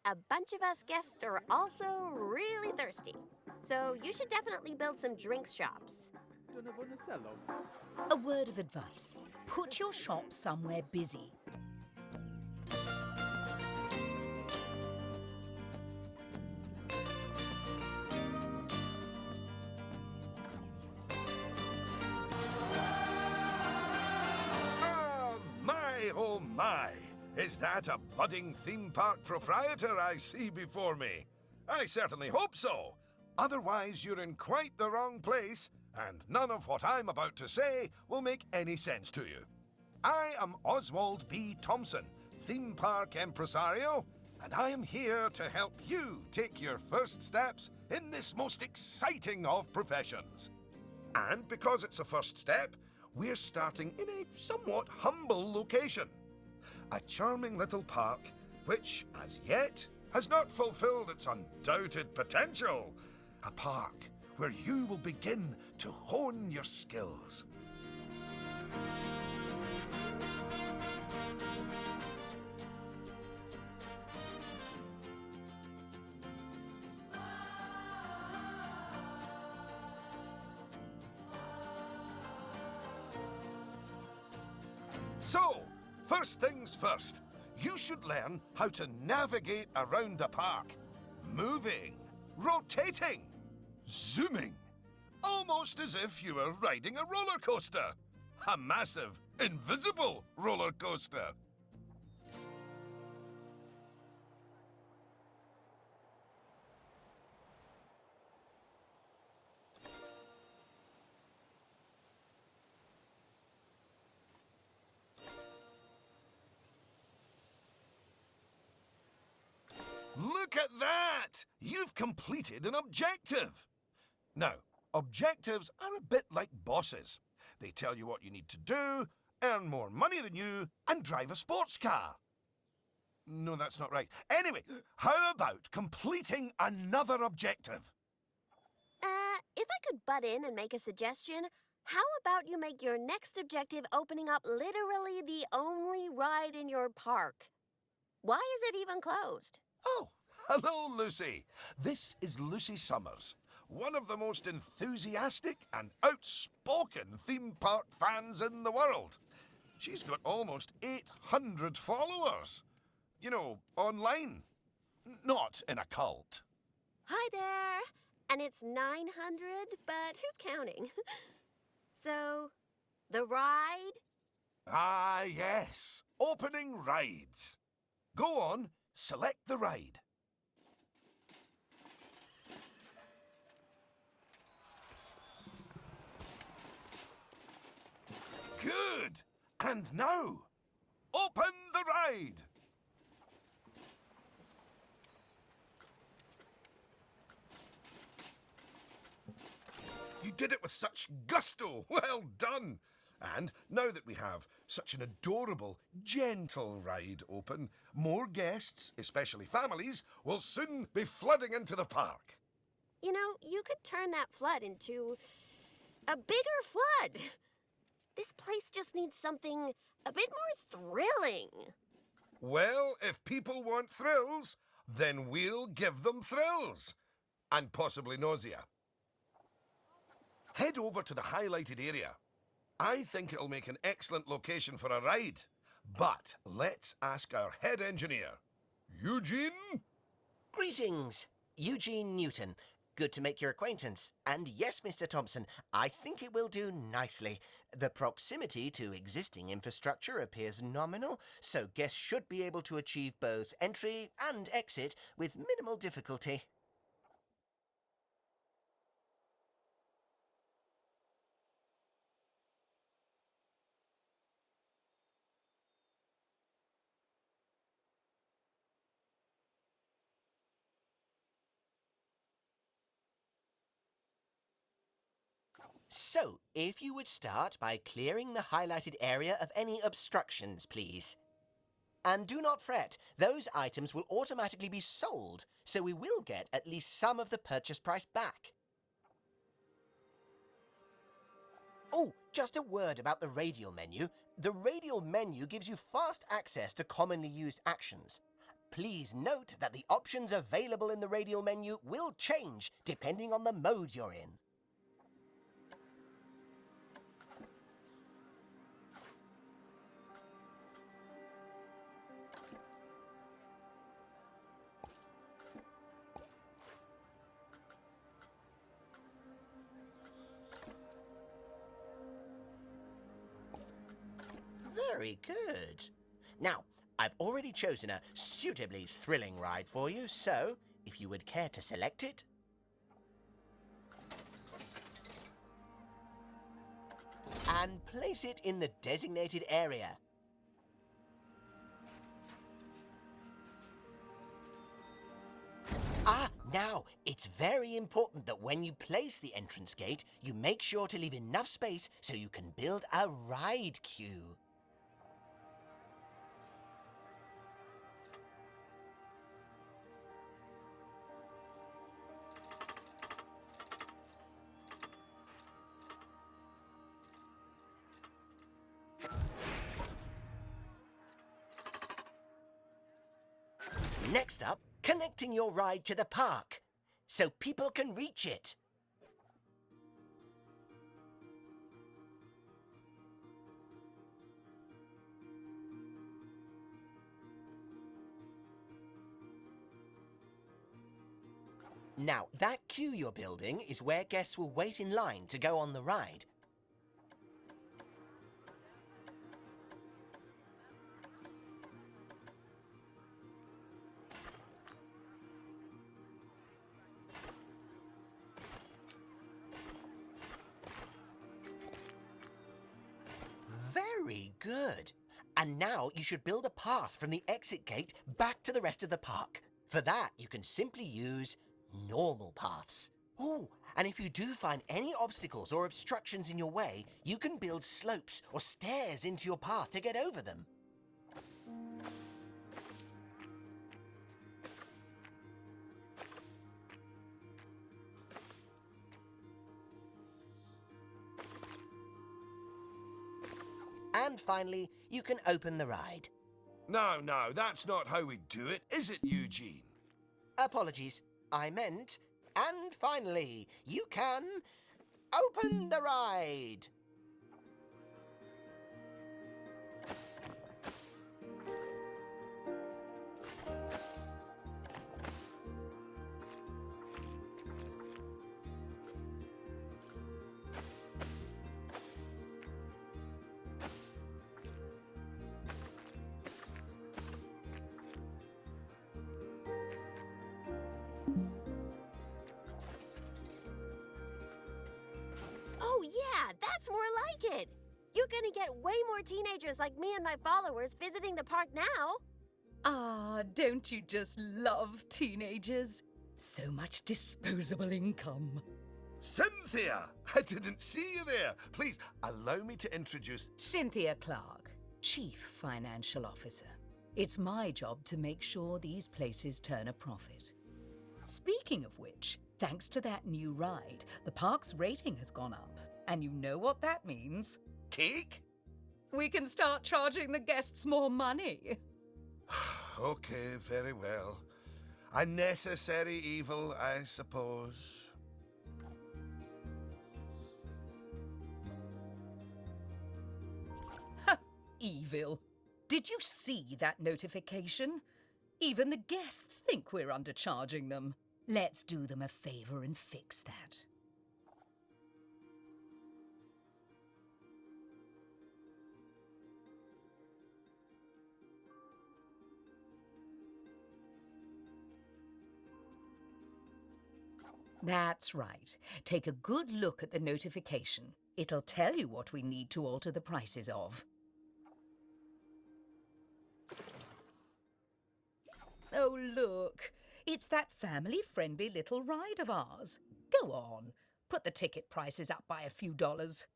But a bunch of us guests are also really thirsty. So you should definitely build some drinks shops. A word of advice. Put your shop somewhere busy. Oh my! Is that a budding theme park proprietor I see before me? I certainly hope so. Otherwise, you're in quite the wrong place, and none of what I'm about to say will make any sense to you. I am Oswald B. Thompson, theme park impresario, and I am here to help you take your first steps in this most exciting of professions. And because it's a first step, we're starting in a somewhat humble location. A charming little park which, as yet, has not fulfilled its undoubted potential. A park where you will begin to hone your skills. So, first things first, you should learn how to navigate around the park. Moving, rotating, zooming. Almost as if you were riding a roller coaster. A massive, invisible roller coaster. Look at that! You've completed an objective! Now, objectives are a bit like bosses. They tell you what you need to do, earn more money than you, and drive a sports car. No, that's not right. Anyway, how about completing another objective? If I could butt in and make a suggestion, how about you make your next objective opening up literally the only ride in your park? Why is it even closed? Oh, hello, Lucy. This is Lucy Summers, one of the most enthusiastic and outspoken theme park fans in the world. She's got almost 800 followers. You know, online. Not in a cult. Hi there! And it's 900, but who's counting? So, the ride? Ah, yes. Opening rides. Go on. Select the ride. Good! And now, open the ride! You did it with such gusto! Well done! And now that we have such an adorable, gentle ride open, more guests, especially families, will soon be flooding into the park. You know, you could turn that flood into a bigger flood. This place just needs something a bit more thrilling. Well, if people want thrills, then we'll give them thrills. And possibly nausea. Head over to the highlighted area. I think it'll make an excellent location for a ride. But let's ask our head engineer. Eugene? Greetings, Eugene Newton. Good to make your acquaintance. And yes, Mr. Thompson, I think it will do nicely. The proximity to existing infrastructure appears nominal, so guests should be able to achieve both entry and exit with minimal difficulty. So, if you would start by clearing the highlighted area of any obstructions, please. And do not fret, those items will automatically be sold, so we will get at least some of the purchase price back. Oh, just a word about the radial menu. The radial menu gives you fast access to commonly used actions. Please note that the options available in the radial menu will change depending on the mode you're in. Very good. Now, I've already chosen a suitably thrilling ride for you, so if you would care to select it. And place it in the designated area. Now, it's very important that when you place the entrance gate, you make sure to leave enough space so you can build a ride queue. Next up, connecting your ride to the park, so people can reach it. Now, that queue you're building is where guests will wait in line to go on the ride. Very good. And now you should build a path from the exit gate back to the rest of the park. For that, you can simply use normal paths. Oh, and if you do find any obstacles or obstructions in your way, you can build slopes or stairs into your path to get over them. And finally, you can open the ride. No, that's not how we do it, is it, Eugene? Apologies, I meant, and finally, you can open the ride. Oh, yeah, that's more like it. You're gonna get way more teenagers like me and my followers visiting the park now. Ah, don't you just love teenagers? So much disposable income. Cynthia! I didn't see you there. Please, allow me to introduce... Cynthia Clark, Chief Financial Officer. It's my job to make sure these places turn a profit. Speaking of which, thanks to that new ride, the park's rating has gone up. And you know what that means? Cake? We can start charging the guests more money. Okay, very well. A necessary evil, I suppose. Evil. Did you see that notification? Even the guests think we're undercharging them. Let's do them a favor and fix that. That's right. Take a good look at the notification. It'll tell you what we need to alter the prices of. Oh, look. It's that family-friendly little ride of ours. Go on. Put the ticket prices up by a few dollars.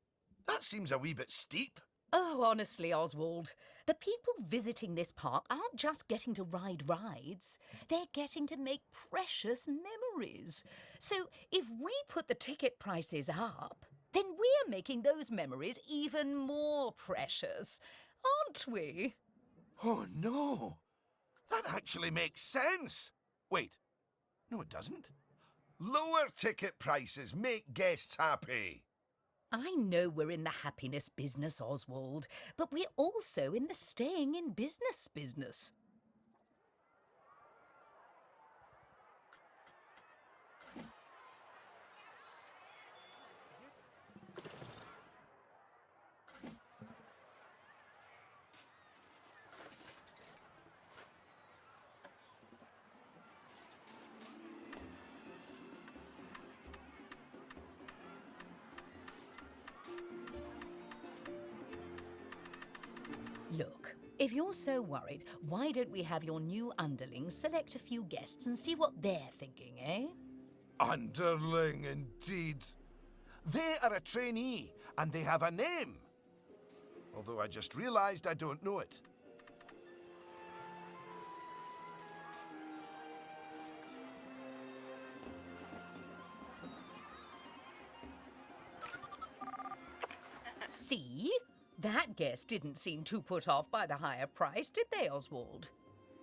That seems a wee bit steep. Oh, honestly, Oswald, the people visiting this park aren't just getting to ride rides. They're getting to make precious memories. So if we put the ticket prices up, then we're making those memories even more precious, aren't we? Oh, no. That actually makes sense. Wait, no, it doesn't. Lower ticket prices make guests happy. I know we're in the happiness business, Oswald, but we're also in the staying in business. Look, if you're so worried, why don't we have your new underlings select a few guests and see what they're thinking, eh? Underling, indeed. They are a trainee, and they have a name. Although I just realized I don't know it. See? That guest didn't seem too put off by the higher price, did they, Oswald?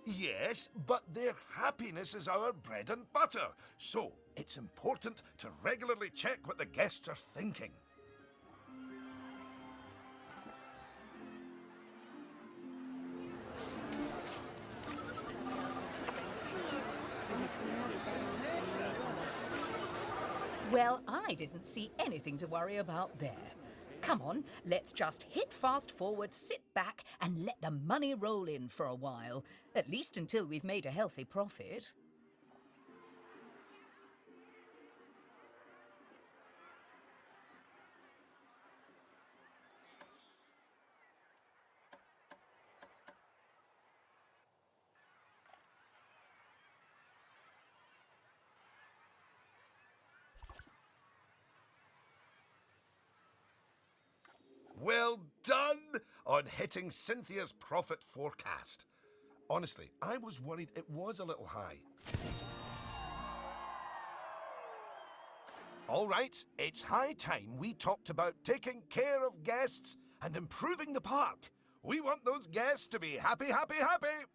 Yes, but their happiness is our bread and butter. So, it's important to regularly check what the guests are thinking. Well, I didn't see anything to worry about there. Come on, let's just hit fast forward, sit back, and let the money roll in for a while. At least until we've made a healthy profit. Well done on hitting Cynthia's profit forecast. Honestly, I was worried it was a little high. All right, it's high time we talked about taking care of guests and improving the park. We want those guests to be happy, happy, happy.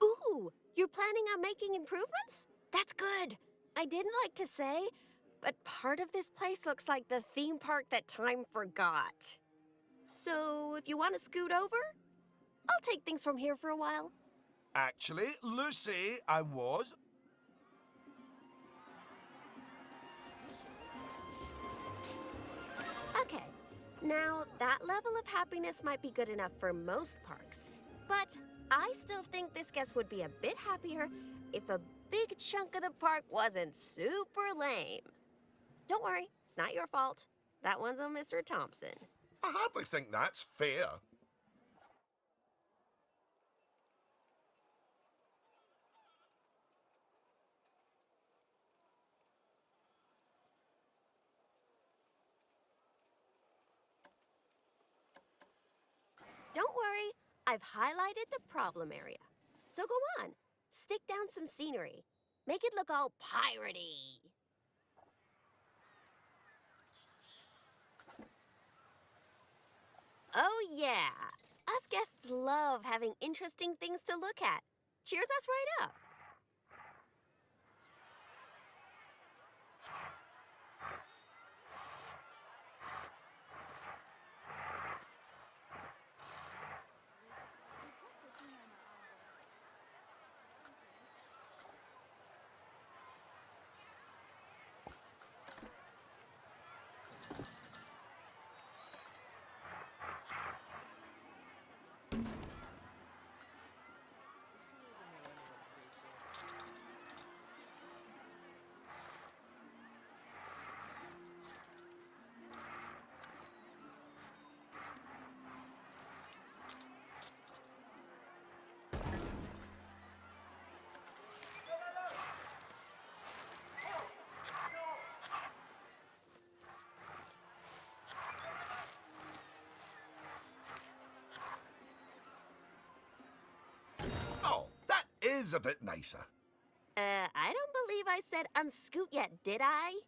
Ooh, you're planning on making improvements? That's good. I didn't like to say, but part of this place looks like the theme park that time forgot. So, if you want to scoot over, I'll take things from here for a while. Actually, Lucy, I was. Okay, now that level of happiness might be good enough for most parks, but I still think this guest would be a bit happier if a big chunk of the park wasn't super lame. Don't worry, it's not your fault. That one's on Mr. Thompson. I hardly think that's fair. Don't worry, I've highlighted the problem area. So go on, stick down some scenery. Make it look all piratey. Oh yeah, us guests love having interesting things to look at. Cheers us right up. Oh, that is a bit nicer. I don't believe I said unscoot yet, did I?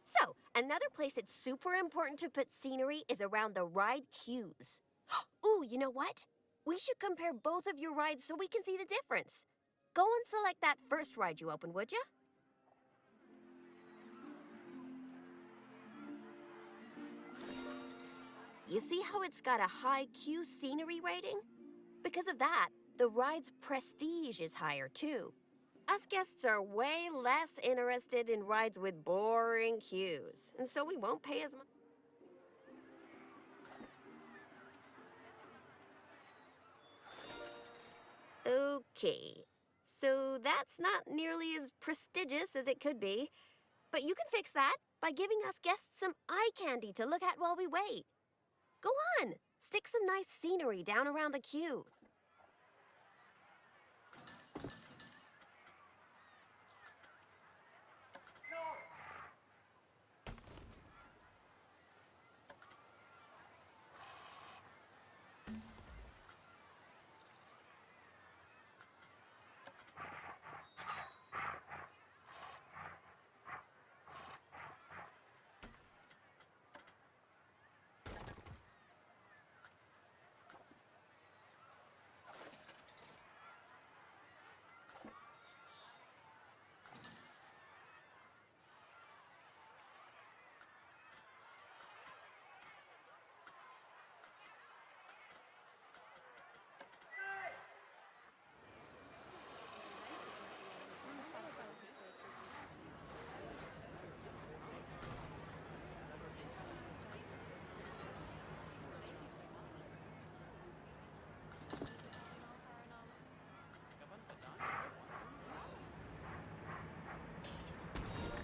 So, another place it's super important to put scenery is around the ride queues. Ooh, you know what? We should compare both of your rides so we can see the difference. Go and select that first ride you opened, would you? You see how it's got a high Q scenery rating? Because of that, the ride's prestige is higher too. Us guests are way less interested in rides with boring queues, and so we won't pay as much. Okay, so that's not nearly as prestigious as it could be, but you can fix that by giving us guests some eye candy to look at while we wait. Go on, stick some nice scenery down around the queue.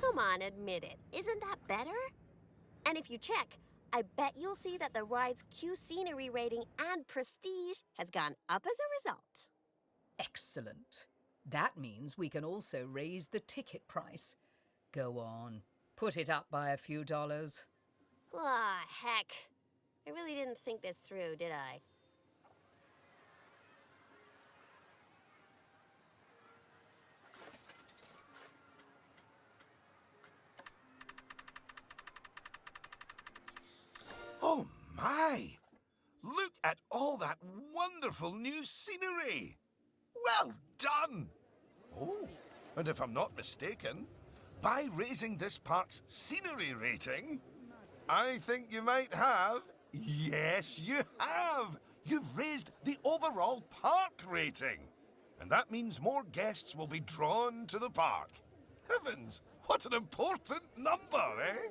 Come on, admit it. Isn't that better? And if you check, I bet you'll see that the ride's Q scenery rating and prestige has gone up as a result. Excellent. That means we can also raise the ticket price. Go on, put it up by a few dollars. Ah, heck. I really didn't think this through, did I? Oh my! Look at all that wonderful new scenery! Well done! Oh, and if I'm not mistaken, by raising this park's scenery rating, I think you might have. Yes, you have! You've raised the overall park rating. And that means more guests will be drawn to the park. Heavens, what an important number, eh?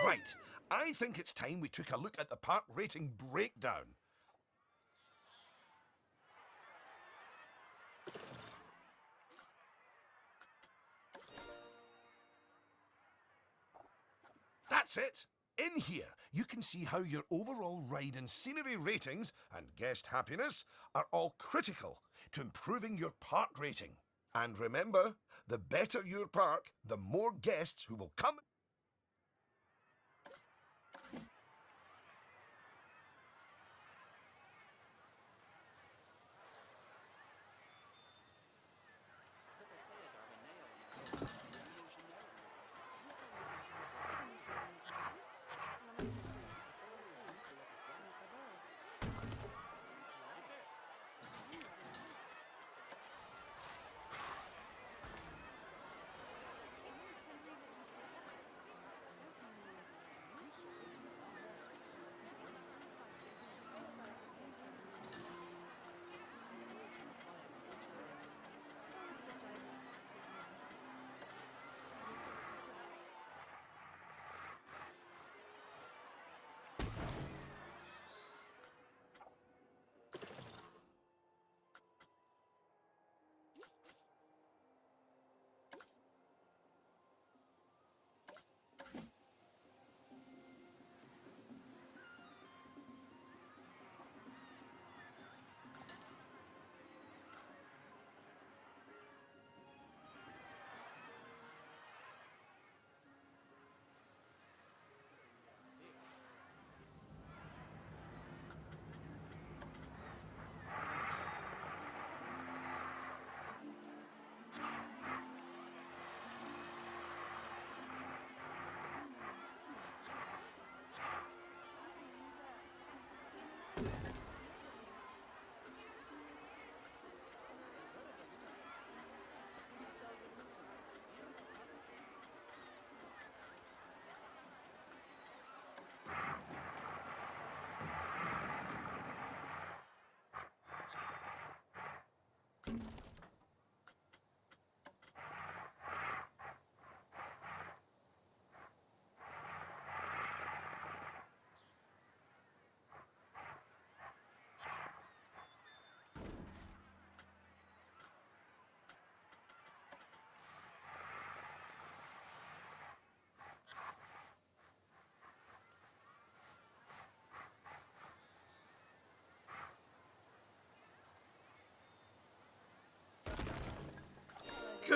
Right. I think it's time we took a look at the park rating breakdown. That's it. In here, you can see how your overall ride and scenery ratings and guest happiness are all critical to improving your park rating. And remember, the better your park, the more guests who will come.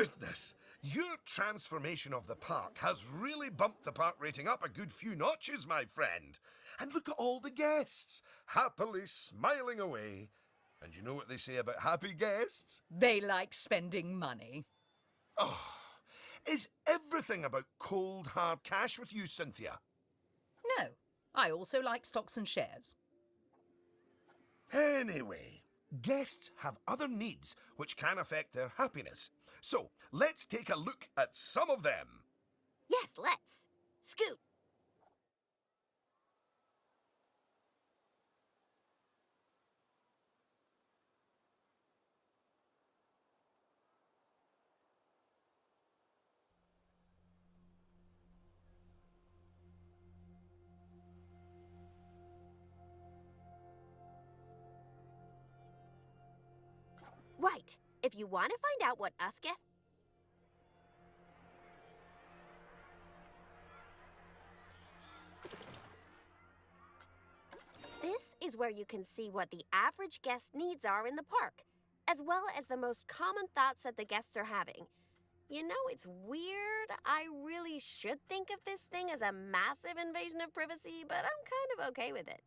goodness! Your transformation of the park has really bumped the park rating up a good few notches, my friend. And look at all the guests, happily smiling away. And you know what they say about happy guests? They like spending money. Oh, is everything about cold, hard cash with you, Cynthia? No, I also like stocks and shares. Anyway, guests have other needs which can affect their happiness. So, let's take a look at some of them. Yes, let's. Scoot. Right. If you want to find out what us guests... This is where you can see what the average guest needs are in the park, as well as the most common thoughts that the guests are having. You know, it's weird. I really should think of this thing as a massive invasion of privacy, but I'm kind of okay with it.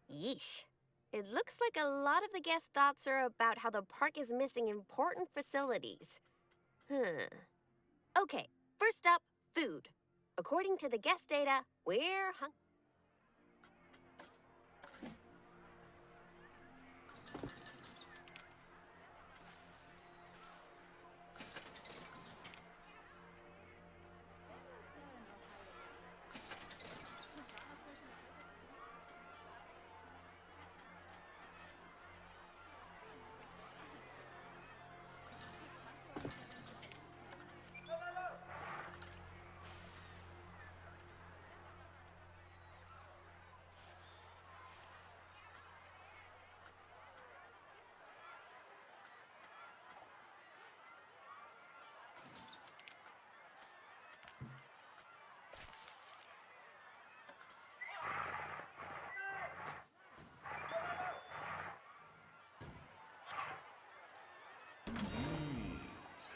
Yeesh. It looks like a lot of the guest thoughts are about how the park is missing important facilities. Okay, first up, food. According to the guest data, we're hungry.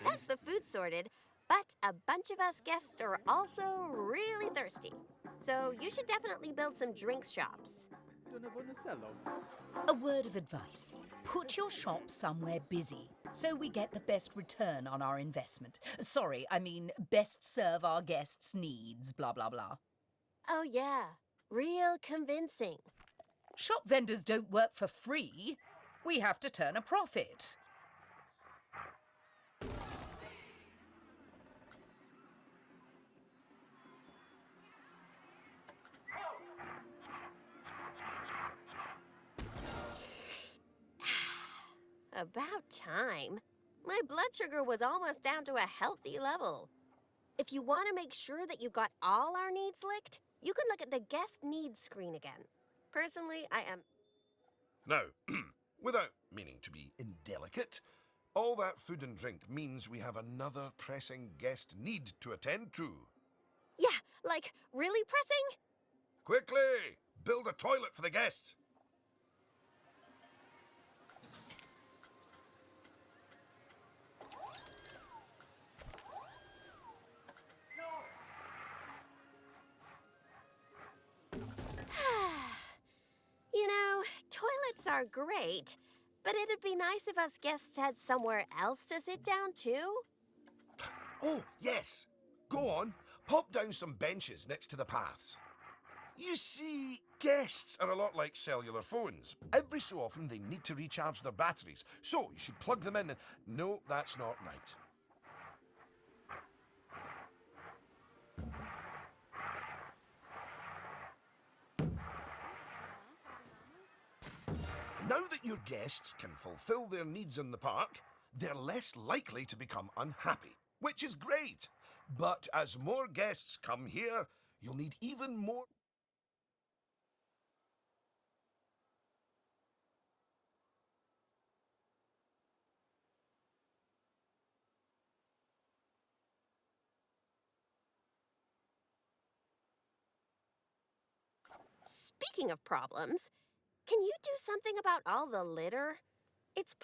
That's the food sorted, but a bunch of us guests are also really thirsty. So you should definitely build some drinks shops. A word of advice. Put your shop somewhere busy so we get the best return on our investment. Sorry, I mean best serve our guests' needs, blah, blah, blah. Oh yeah, real convincing. Shop vendors don't work for free. We have to turn a profit. About time. My blood sugar was almost down to a healthy level. If you want to make sure that you got all our needs licked, you can look at the guest needs screen again. Personally, I am... Now, without meaning to be indelicate, all that food and drink means we have another pressing guest need to attend to. Yeah, like, really pressing? Quickly! Build a toilet for the guests! You know, toilets are great, but it'd be nice if us guests had somewhere else to sit down, too. Oh, yes. Go on. Pop down some benches next to the paths. You see, guests are a lot like cellular phones. Every so often they need to recharge their batteries, so you should plug them in and... No, that's not right. Now that your guests can fulfill their needs in the park, they're less likely to become unhappy, which is great. But as more guests come here, you'll need even more... Speaking of problems, can you do something about all the litter? It's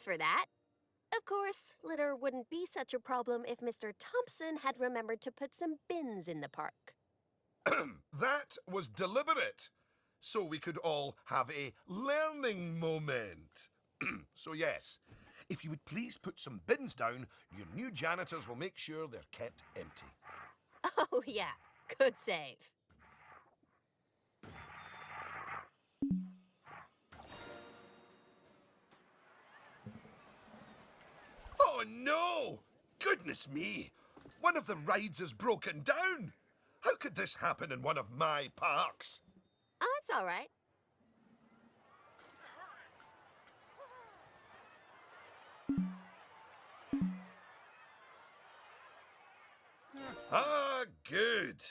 thanks for that. Of course, litter wouldn't be such a problem if Mr. Thompson had remembered to put some bins in the park. That was deliberate, so we could all have a learning moment. So yes, if you would please put some bins down, your new janitors will make sure they're kept empty. Oh, yeah. Good save. Oh no! Goodness me! One of the rides is broken down! How could this happen in one of my parks? Oh, it's all right. Ah, good.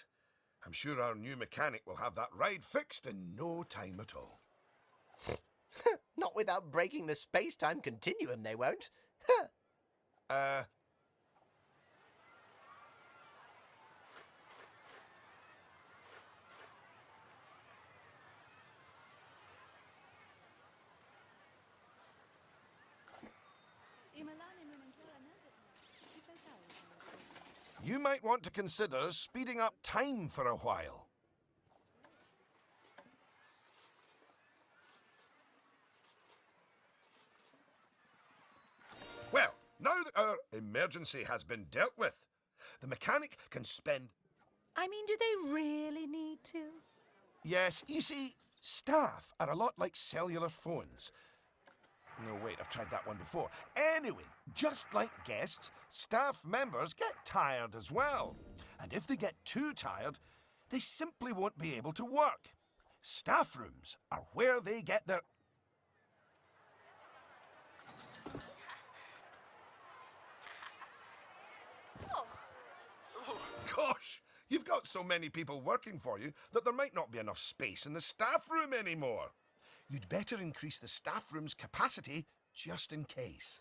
I'm sure our new mechanic will have that ride fixed in no time at all. Not without breaking the space-time continuum, they won't. You might want to consider speeding up time for a while. Well, now that our emergency has been dealt with, the mechanic can spend... I mean, do they really need to? Yes, you see, staff are a lot like cellular phones. No, wait, I've tried that one before. Anyway, just like guests, staff members get tired as well. And if they get too tired, they simply won't be able to work. Staff rooms are where they get their... Oh, gosh! You've got so many people working for you that there might not be enough space in the staff room anymore. You'd better increase the staff room's capacity just in case.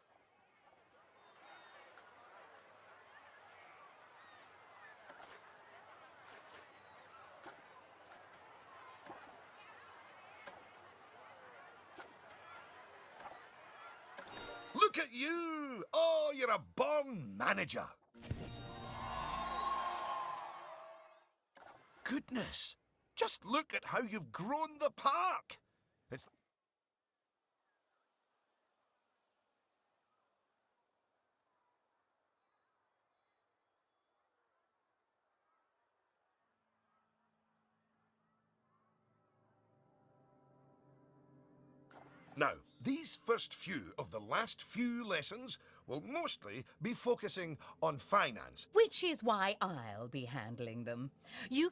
Look at you! Oh, you're a born manager. Goodness! Just look at how you've grown the park! It's... Now, these first few of the last few lessons will mostly be focusing on finance. Which is why I'll be handling them. You